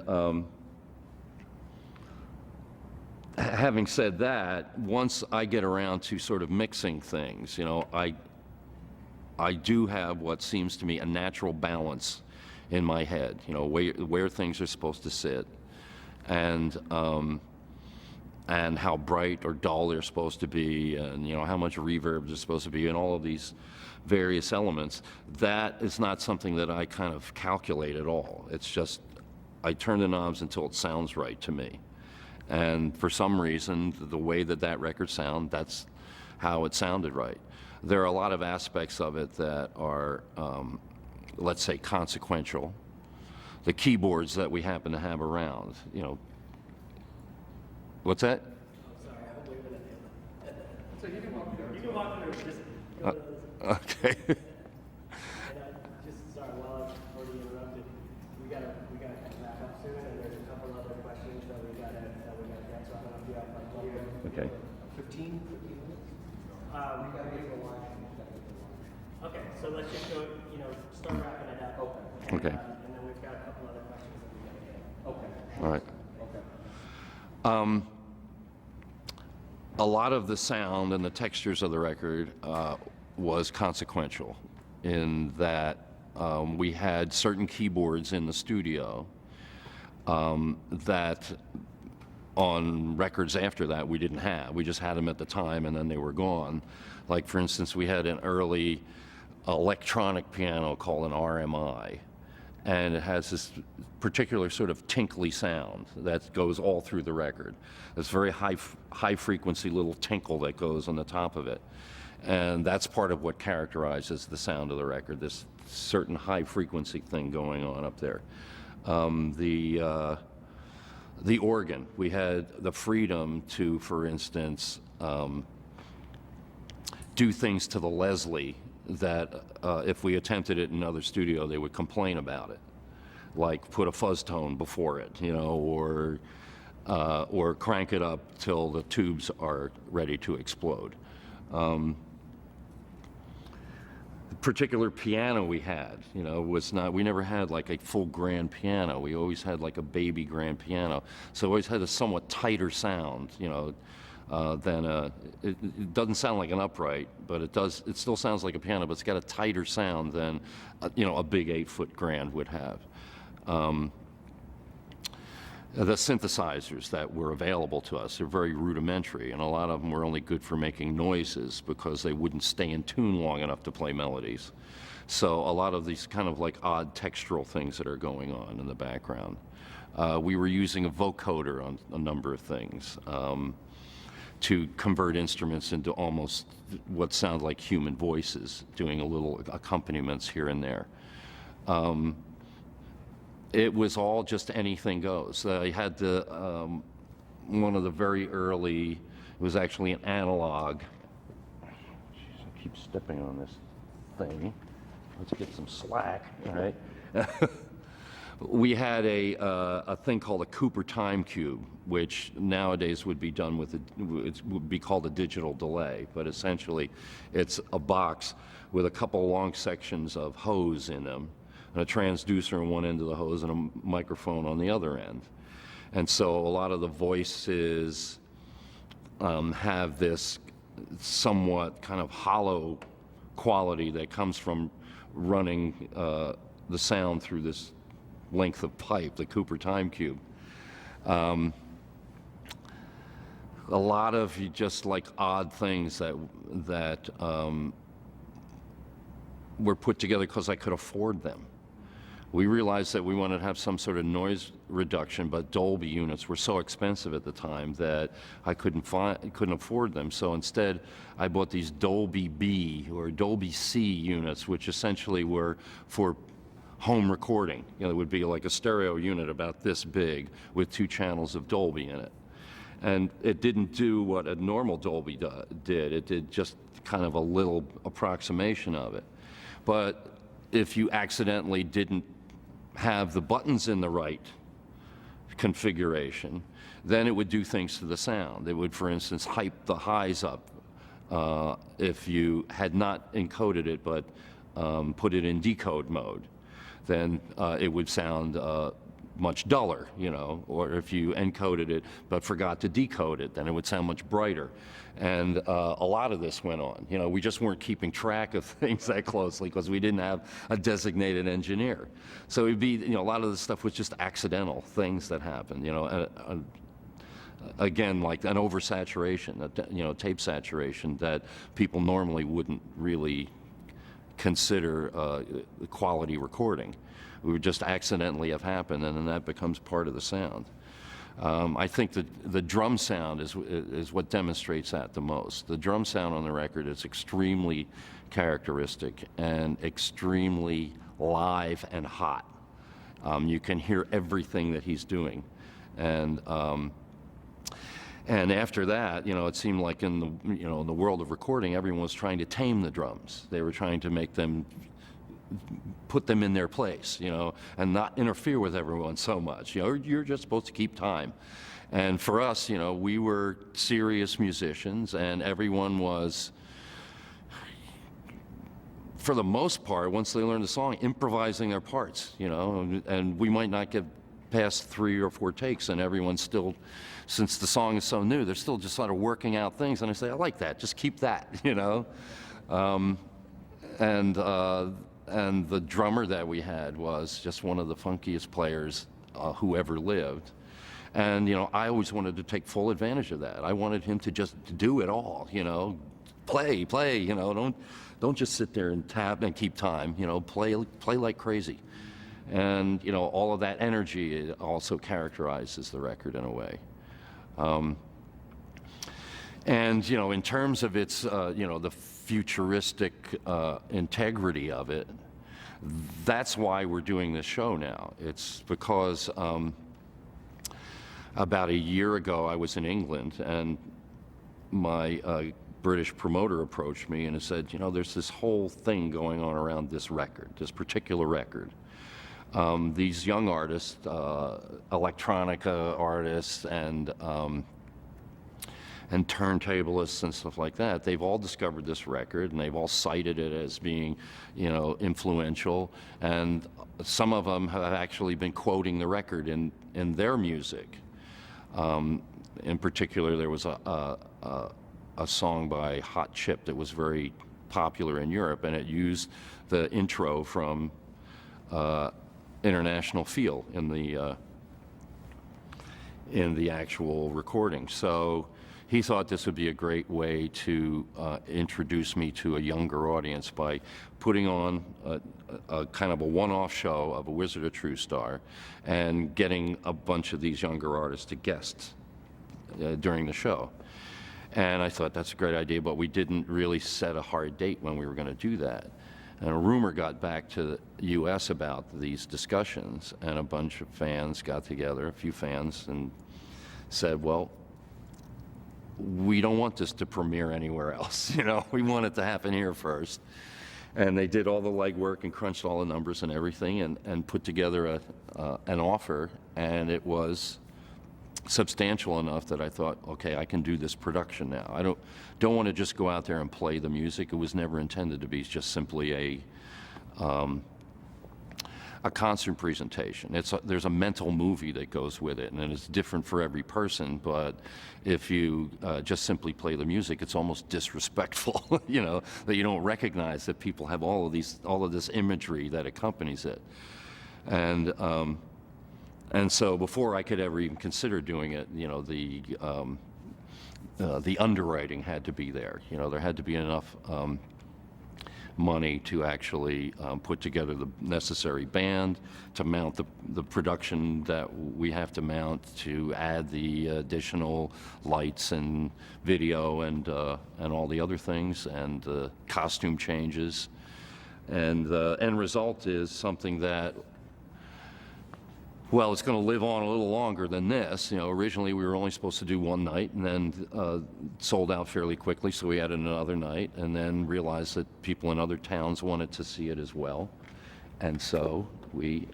having said that, once I get around to sort of mixing things, you know, I do have what seems to me a natural balance in my head, you know, where things are supposed to sit, and how bright or dull they're supposed to be, and, you know, how much reverb there's supposed to be, and all of these various elements. That is not something that I kind of calculate at all. It's just I turn the knobs until it sounds right to me. And for some reason, the way that record sounds, how it sounded right. There are a lot of aspects of it that are, let's say, consequential. The keyboards that we happen to have around, you know. What's that?
Sorry, I'm waving at him. So you can walk through. You can walk through. Just go to this.
Okay.
And just sorry, while I've already interrupted, we gotta wrap up soon, and there's a couple other questions that we gotta get. So I don't know if you have like one.
Okay.
15 minutes?
We gotta get to a line. Okay, so let's just go. Start wrapping it up.
Okay.
And then we've got a couple other questions that we gotta get.
Okay.
All right.
Okay.
A lot of the sound and the textures of the record was consequential in that we had certain keyboards in the studio that on records after that we didn't have. We just had them at the time and then they were gone. Like, for instance, we had an early electronic piano called an RMI, and it has this particular sort of tinkly sound that goes all through the record. This very high frequency little tinkle that goes on the top of it. And that's part of what characterizes the sound of the record, this certain high frequency thing going on up there. The organ, we had the freedom to, for instance, do things to the Leslie that if we attempted it in another studio, they would complain about it. Like put a fuzz tone before it, or crank it up till the tubes are ready to explode. The particular piano we had, was not, we never had like a full grand piano. We always had like a baby grand piano. So it always had a somewhat tighter sound, than it doesn't sound like an upright, but it still sounds like a piano, but it's got a tighter sound than, a big 8-foot grand would have. The synthesizers that were available to us are very rudimentary, and a lot of them were only good for making noises because they wouldn't stay in tune long enough to play melodies. So a lot of these kind of like odd textural things that are going on in the background. We were using a vocoder on a number of things to convert instruments into almost what sound like human voices, doing a little accompaniments here and there. It was all just anything goes. I had one of the very early, it was actually an analog. Jeez, I keep stepping on this thing. Let's get some slack, all right? We had a thing called a Cooper time cube, which nowadays would be done with it would be called a digital delay, but essentially it's a box with a couple long sections of hose in them, and a transducer on one end of the hose and a microphone on the other end. And so a lot of the voices have this somewhat kind of hollow quality that comes from running the sound through this length of pipe, the Cooper time cube. A lot of just like odd things that were put together because I could afford them. We realized that we wanted to have some sort of noise reduction, but Dolby units were so expensive at the time that I couldn't afford them. So instead, I bought these Dolby B or Dolby C units, which essentially were for home recording. It would be like a stereo unit about this big with 2 channels of Dolby in it. And it didn't do what a normal Dolby did. It did just kind of a little approximation of it. But if you accidentally didn't have the buttons in the right configuration, then it would do things to the sound. It would, for instance, hype the highs up if you had not encoded it but put it in decode mode. Then it would sound much duller, or if you encoded it but forgot to decode it, then it would sound much brighter. And a lot of this went on. We just weren't keeping track of things that closely because we didn't have a designated engineer. So it'd be, a lot of the stuff was just accidental things that happened, again, like an oversaturation, tape saturation that people normally wouldn't really consider quality recording. We would just accidentally have happened, and then that becomes part of the sound. I think that the drum sound is what demonstrates that the most. The drum sound on the record is extremely characteristic and extremely live and hot. You can hear everything that he's doing. And after that, it seemed like in the world of recording, everyone was trying to tame the drums. They were trying to make them, put them in their place, and not interfere with everyone so much. You're just supposed to keep time. And for us, we were serious musicians, and everyone was, for the most part, once they learned the song, improvising their parts, and we might not get past 3 or 4 takes, and everyone's still, since the song is so new, they're still just sort of working out things, and I say, I like that, just keep that, and the drummer that we had was just one of the funkiest players who ever lived. And, I always wanted to take full advantage of that. I wanted him to just do it all, play, don't just sit there and tap and keep time, play like crazy. And, all of that energy also characterizes the record in a way. And, in terms of its, the futuristic integrity of it, that's why we're doing this show now. It's because about a year ago I was in England, and my British promoter approached me and said, there's this whole thing going on around this record, this particular record. These young artists, electronica artists and turntablists and stuff like that, they've all discovered this record and they've all cited it as being, influential. And some of them have actually been quoting the record in their music. In particular, there was a song by Hot Chip that was very popular in Europe, and it used the intro from International Feel in the actual recording. So he thought this would be a great way to introduce me to a younger audience by putting on a kind of a one-off show of A Wizard, a True Star, and getting a bunch of these younger artists to guest during the show. And I thought that's a great idea, but we didn't really set a hard date when we were going to do that. And a rumor got back to the U.S. about these discussions, and a bunch of fans got together, a few fans, and said, well, we don't want this to premiere anywhere else. We want it to happen here first. And they did all the legwork and crunched all the numbers and everything, and put together an offer, and it was substantial enough that I thought, okay, I can do this production now. I don't want to just go out there and play the music. It was never intended to be just simply a concert presentation. There's a mental movie that goes with it, and it's different for every person, but if you just simply play the music, it's almost disrespectful, that you don't recognize that people have all of this imagery that accompanies it. And so before I could ever even consider doing it, the underwriting had to be there. There had to be enough money to actually put together the necessary band, to mount the production that we have to mount, to add the additional lights and video and all the other things, and costume changes. And the end result is something that, well, it's going to live on a little longer than this. Originally we were only supposed to do one night, and then sold out fairly quickly, so we added another night, and then realized that people in other towns wanted to see it as well. And so we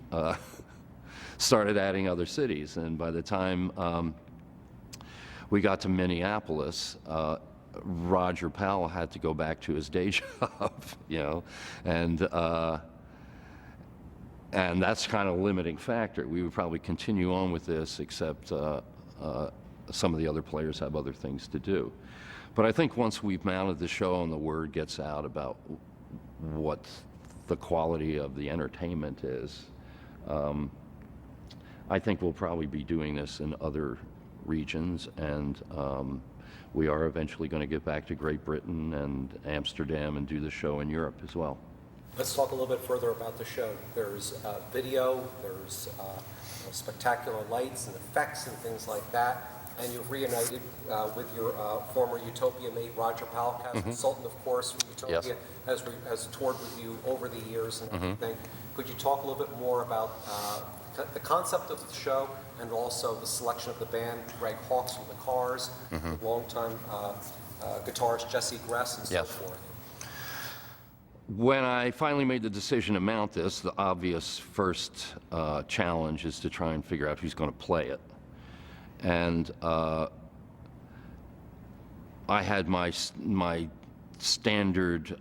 started adding other cities, and by the time we got to Minneapolis, Roger Powell had to go back to his day job, and that's kind of a limiting factor. We would probably continue on with this, except some of the other players have other things to do. But I think once we've mounted the show and the word gets out about what the quality of the entertainment is, I think we'll probably be doing this in other regions, and we are eventually going to get back to Great Britain and Amsterdam and do the show in Europe as well.
Let's talk a little bit further about the show. There's video, there's spectacular lights and effects and things like that. And you've reunited with your former Utopia mate, Roger Powell, cast consultant, of course, from Utopia, has toured with you over the years and everything. Could you talk a little bit more about the concept of the show and also the selection of the band, Greg Hawkes from the Cars, the longtime guitarist Jesse Gress, and so forth?
When I finally made the decision to mount this, the obvious first challenge is to try and figure out who's going to play it. And I had my standard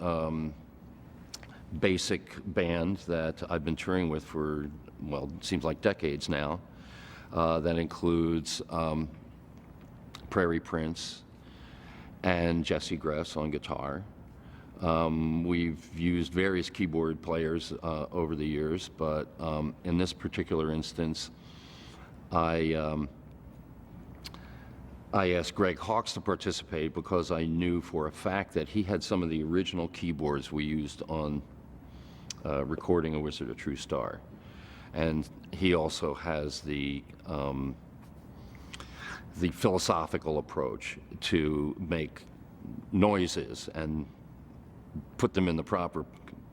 basic band that I've been touring with for, well, it seems like decades now. That includes Prairie Prince and Jesse Gress on guitar. We've used various keyboard players over the years, but in this particular instance, I asked Greg Hawkes to participate because I knew for a fact that he had some of the original keyboards we used on recording A Wizard, a True Star. And he also has the philosophical approach to make noises and put them in the proper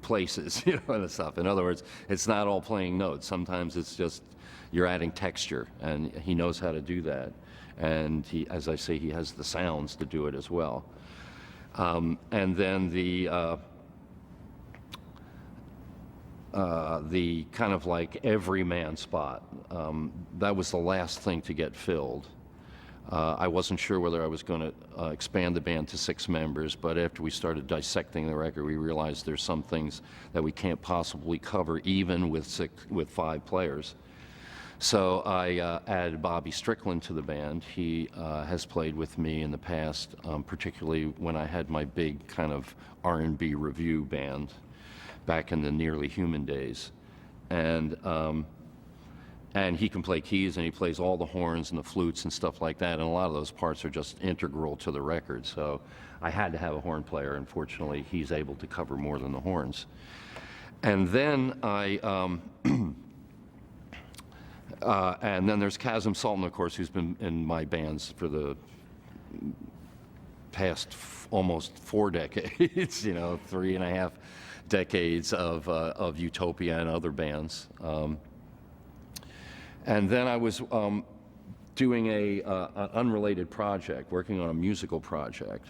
places, you know, and stuff. In other words, it's not all playing notes. Sometimes it's just you're adding texture, and he knows how to do that. And he, as I say, he has the sounds to do it as well. And then the kind of like everyman spot, that was the last thing to get filled. I wasn't sure whether I was going to expand the band to 6 members, but after we started dissecting the record, we realized there's some things that we can't possibly cover even with 5 players. So I added Bobby Strickland to the band. He has played with me in the past, particularly when I had my big kind of R&B review band back in the Nearly Human days. And he can play keys, and he plays all the horns and the flutes and stuff like that, and a lot of those parts are just integral to the record. So I had to have a horn player, and fortunately he's able to cover more than the horns. And then and then there's Kazim Sultan, of course, who's been in my bands for the past almost 4 decades, you know, 3.5 decades of Utopia and other bands. And then I was doing an unrelated project, working on a musical project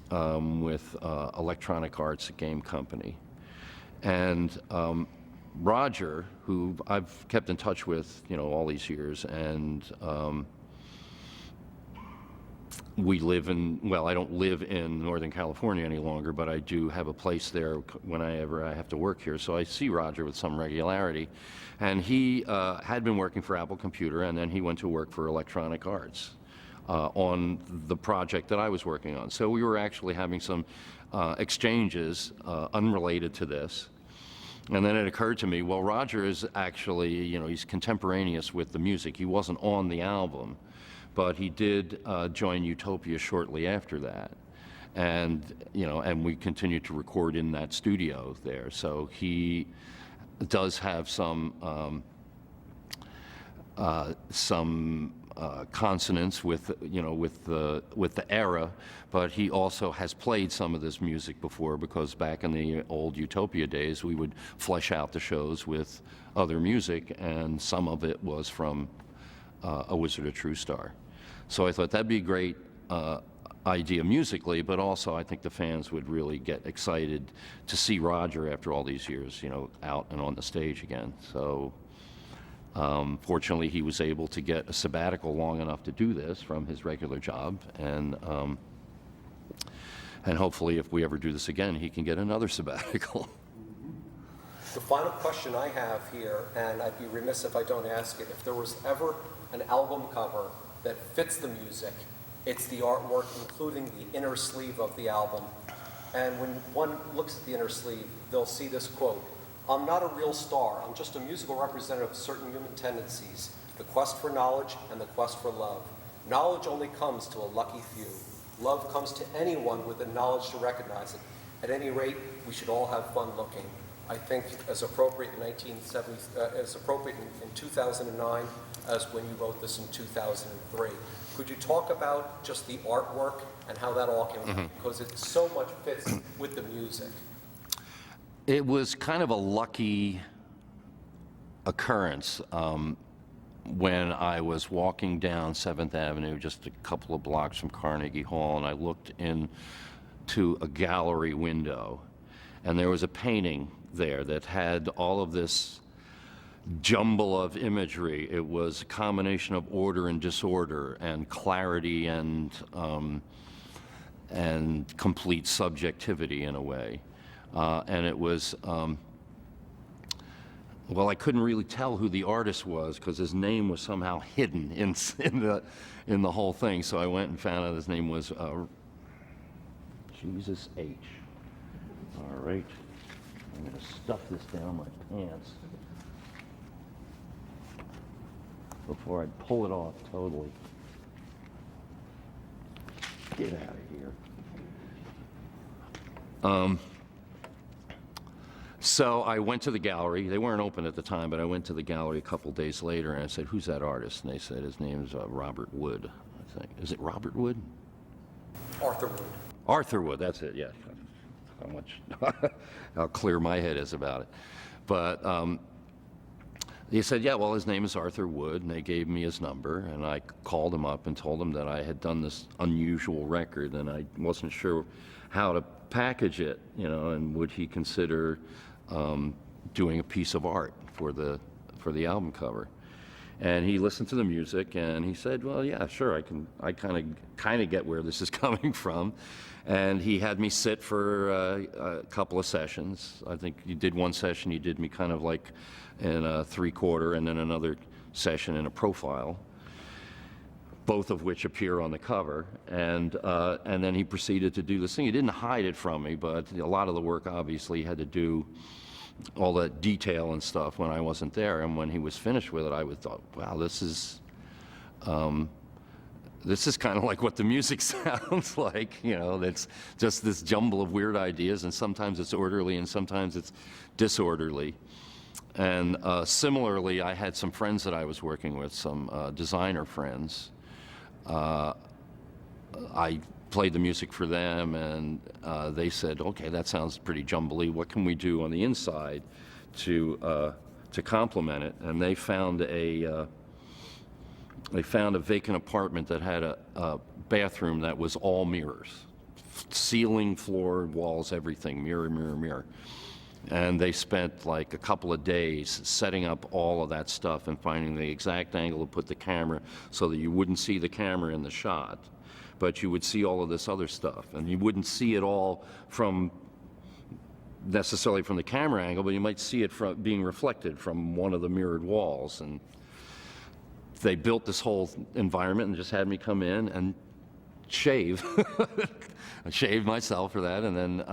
with Electronic Arts, a game company. And Roger, who I've kept in touch with, you know, all these years, and we live in, well, I don't live in Northern California any longer, but I do have a place there whenever I have to work here. So I see Roger with some regularity. And he had been working for Apple Computer, and then he went to work for Electronic Arts on the project that I was working on. So we were actually having some exchanges unrelated to this. And then it occurred to me, well, Roger is actually, you know, he's contemporaneous with the music. He wasn't on the album, but he did join Utopia shortly after that. And, you know, and we continued to record in that studio there. So he does have some consonance with, you know, with the era, but he also has played some of this music before, because back in the old Utopia days, we would flesh out the shows with other music, and some of it was from A Wizard, a True Star. So I thought that'd be a great idea musically, but also I think the fans would really get excited to see Roger after all these years, you know, out and on the stage again. So fortunately, he was able to get a sabbatical long enough to do this from his regular job, and hopefully, if we ever do this again, he can get another sabbatical.
The final question I have here, and I'd be remiss if I don't ask it, if there was ever an album cover that fits the music, it's the artwork, including the inner sleeve of the album. And when one looks at the inner sleeve, they'll see this quote: "I'm not a real star, I'm just a musical representative of certain human tendencies, the quest for knowledge and the quest for love. Knowledge only comes to a lucky few. Love comes to anyone with the knowledge to recognize it. At any rate, we should all have fun looking. I think as appropriate in 1970, as appropriate in 2009 as when you wrote this in 2003. Could you talk about just the artwork and how that all came about? Because it so much fits with the music.
It was kind of a lucky occurrence when I was walking down 7th Avenue, just a couple of blocks from Carnegie Hall, and I looked into a gallery window, and there was a painting there that had all of this jumble of imagery. It was a combination of order and disorder and clarity and complete subjectivity in a way. And it was, well, I couldn't really tell who the artist was because his name was somehow hidden in the whole thing. So I went and found out his name was Jesus H. All right. I'm going to stuff this down my pants before I pull it off totally. Get out of here. So I went to the gallery. They weren't open at the time, but I went to the gallery a couple days later, and I said, "Who's that artist?" And they said, "His name is Robert Wood." I think. Is it Robert Wood?
Arthur Wood.
Arthur Wood, that's it, yeah. How much, how clear my head is about it. But he said, yeah, well, his name is Arthur Wood, and they gave me his number, and I called him up and told him that I had done this unusual record, and I wasn't sure how to package it, you know, and would he consider doing a piece of art for the album cover. And he listened to the music, and he said, well, yeah, sure, I kind of get where this is coming from. And he had me sit for a couple of sessions. I think he did one session, he did me kind of like in a 3/4, and then another session in a profile, both of which appear on the cover. And then he proceeded to do this thing. He didn't hide it from me, but a lot of the work obviously had to do all the detail and stuff when I wasn't there. And when he was finished with it, I thought, wow, this is kind of like what the music sounds like, you know. It's just this jumble of weird ideas, and sometimes it's orderly and sometimes it's disorderly. And similarly, I had some friends that I was working with, some designer friends. I played the music for them, and they said, okay, that sounds pretty jumbly. What can we do on the inside to complement it? And they found a vacant apartment that had a bathroom that was all mirrors. Ceiling, floor, walls, everything, mirror, mirror, mirror. And they spent like a couple of days setting up all of that stuff and finding the exact angle to put the camera so that you wouldn't see the camera in the shot, but you would see all of this other stuff. And you wouldn't see it all necessarily from the camera angle, but you might see it from being reflected from one of the mirrored walls. And they built this whole environment and just had me come in and shave. I shaved myself for that, and then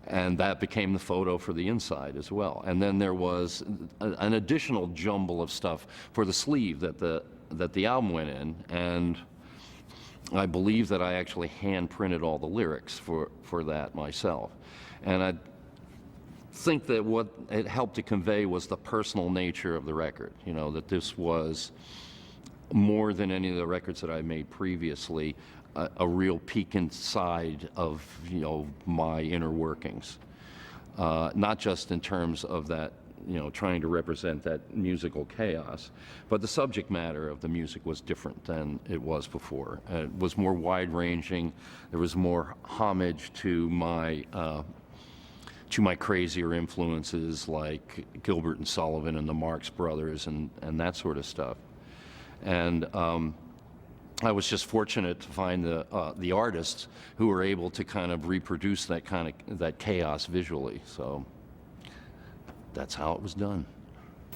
and that became the photo for the inside as well. And then there was an additional jumble of stuff for the sleeve that the album went in, and I believe that I actually hand printed all the lyrics for that myself. And I think that what it helped to convey was the personal nature of the record, you know, that this was more than any of the records that I made previously, a real peek inside of, you know, my inner workings. Not just in terms of that, you know, trying to represent that musical chaos, but the subject matter of the music was different than it was before. It was more wide-ranging. There was more homage to my crazier influences like Gilbert and Sullivan and the Marx Brothers and that sort of stuff. And I was just fortunate to find the artists who were able to kind of reproduce that chaos visually. So that's how it was done.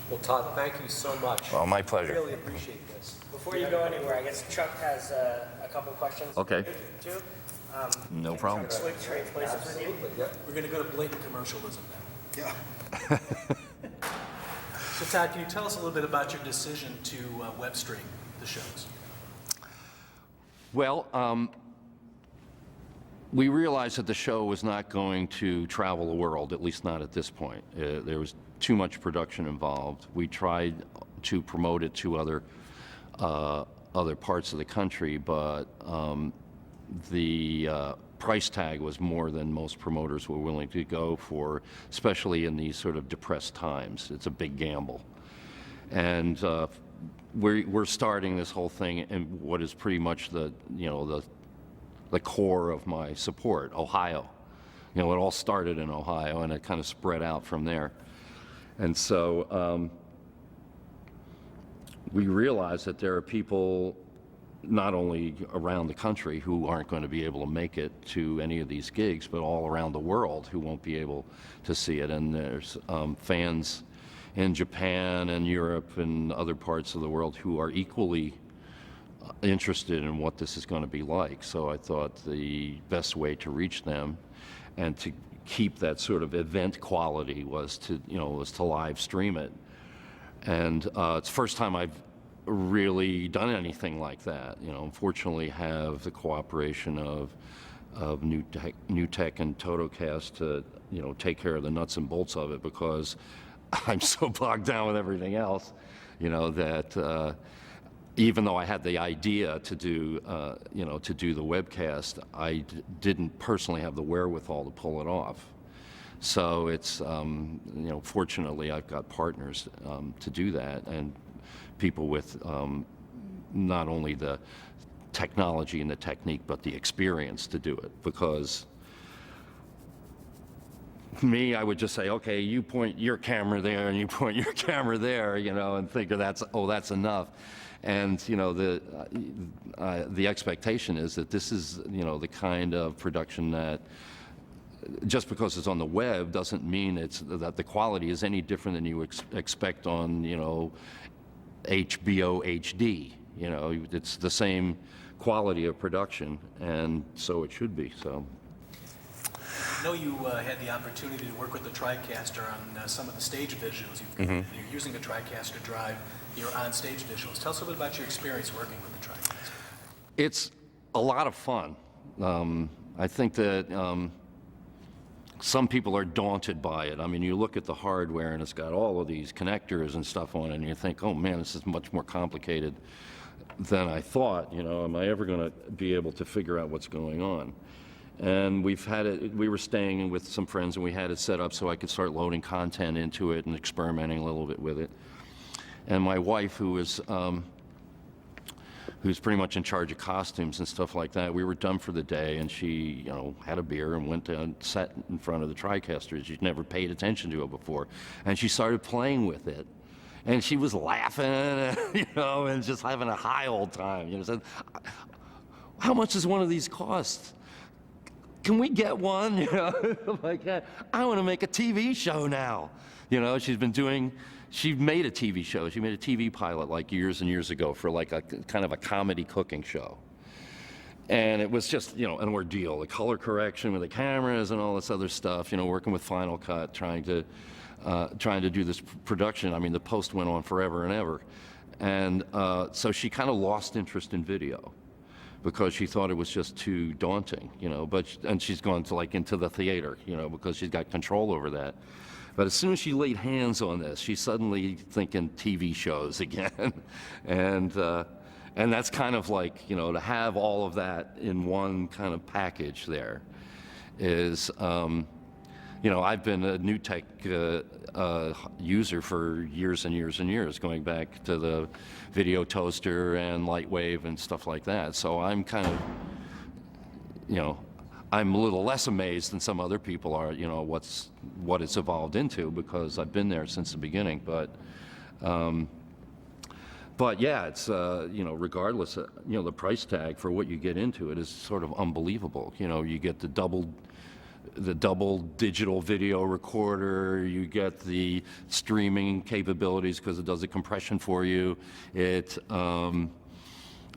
Well, Todd, thank you so much.
Well, my pleasure.
Really appreciate this.
Before you go anywhere, I guess Chuck has a couple questions.
Okay.
Too.
No problem.
Switch places with you.
Absolutely, yeah.
We're going to go to blatant commercialism now.
Yeah.
So Todd, can you tell us a little bit about your decision to web stream the shows?
Well, we realized that the show was not going to travel the world, at least not at this point. There was too much production involved. We tried to promote it to other parts of the country, but the price tag was more than most promoters were willing to go for, especially in these sort of depressed times. It's a big gamble. And we're starting this whole thing in what is pretty much the core of my support, Ohio. It all started in Ohio, and it kind of spread out from there. And so we realized that there are people not only around the country who aren't going to be able to make it to any of these gigs, but all around the world who won't be able to see it. And there's fans in Japan and Europe and other parts of the world who are equally interested in what this is going to be like. So I thought the best way to reach them and to keep that sort of event quality was to live stream it. And it's the first time I've really done anything like that. Unfortunately, have the cooperation of New Tech and Totocast to take care of the nuts and bolts of it, because I'm so bogged down with everything else, that even though I had the idea to do the webcast, I didn't personally have the wherewithal to pull it off. So it's fortunately I've got partners to do that, and people with not only the technology and the technique, but the experience to do it. Because me, I would just say, okay, you point your camera there and you point your camera there, and think that's enough. And the expectation is that this is the kind of production that, just because it's on the web doesn't mean that the quality is any different than you expect on HBO HD. It's the same quality of production, and so it should be. So.
I know you had the opportunity to work with the TriCaster on some of the stage visuals. You're using the TriCaster drive, your on-stage visuals. Tell us a little bit about your experience working with the TriCaster.
It's a lot of fun. I think that some people are daunted by it. I mean, you look at the hardware and it's got all of these connectors and stuff on it, and you think, oh man, this is much more complicated than I thought. Am I ever going to be able to figure out what's going on? And we were staying with some friends, and we had it set up so I could start loading content into it and experimenting a little bit with it. And my wife, who's pretty much in charge of costumes and stuff like that, we were done for the day, and she, had a beer and went and sat in front of the TriCaster. She'd never paid attention to it before. And she started playing with it. And she was laughing, and just having a high old time. Said, how much does one of these cost? Can we get one? Like, I want to make a TV show now. She made a TV show. She made a TV pilot like years and years ago for like a kind of a comedy cooking show. And it was just, an ordeal. The color correction with the cameras and all this other stuff, working with Final Cut, trying to do this production. I mean, the post went on forever and ever. And so she kind of lost interest in video, because she thought it was just too daunting, and she's gone to into the theater, because she's got control over that. But as soon as she laid hands on this, she's suddenly thinking TV shows again. And that's kind of like, to have all of that in one kind of package there is, I've been a New Tech user for years and years and years, going back to the video toaster and Lightwave and stuff like that. So I'm kind of, I'm a little less amazed than some other people are, what it's evolved into, because I've been there since the beginning. But yeah, it's, regardless, the price tag for what you get into it is sort of unbelievable. You get the double digital video recorder, you get the streaming capabilities because it does the compression for you. It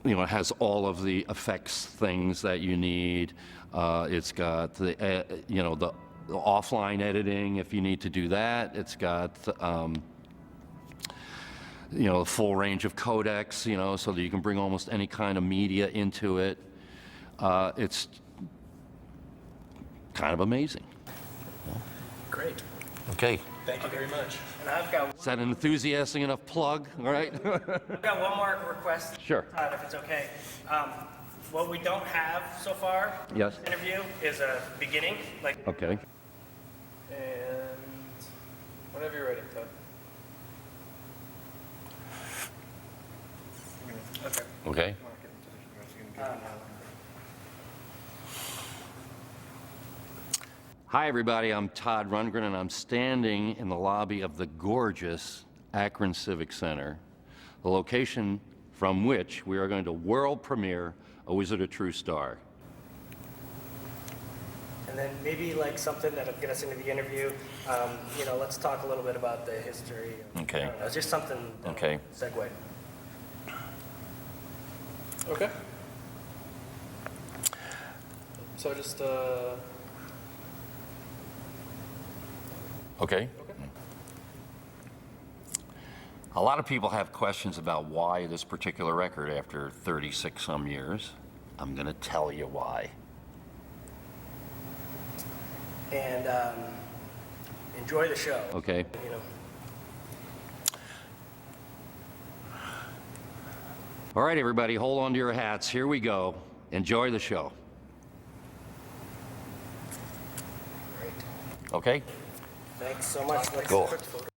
it has all of the effects things that you need. It's got the the offline editing if you need to do that. It's got the full range of codecs, so that you can bring almost any kind of media into it. It's kind of amazing.
Great.
Okay.
Thank you very much.
And I've got
Is that an enthusiastic enough plug? All right.
one more request.
Sure.
Todd, if it's okay. What we don't have so far.
Yes.
Interview is a beginning, like.
Okay.
And whenever you're ready, Todd. Okay.
Okay. Hi, everybody. I'm Todd Rundgren, and I'm standing in the lobby of the gorgeous Akron Civic Center, the location from which we are going to world premiere A Wizard of True Star.
And then maybe like something that'll get us into the interview. Let's talk a little bit about the history.
Okay.
I don't know, just something.
Okay.
Segue.
Okay. So just,
Okay. A lot of people have questions about why this particular record after 36 some years. I'm going to tell you why.
And enjoy the show.
Okay.
You know.
All right, everybody, hold on to your hats. Here we go. Enjoy the show.
Great.
Okay?
Thanks so much. Let's
Cool.
start the photo.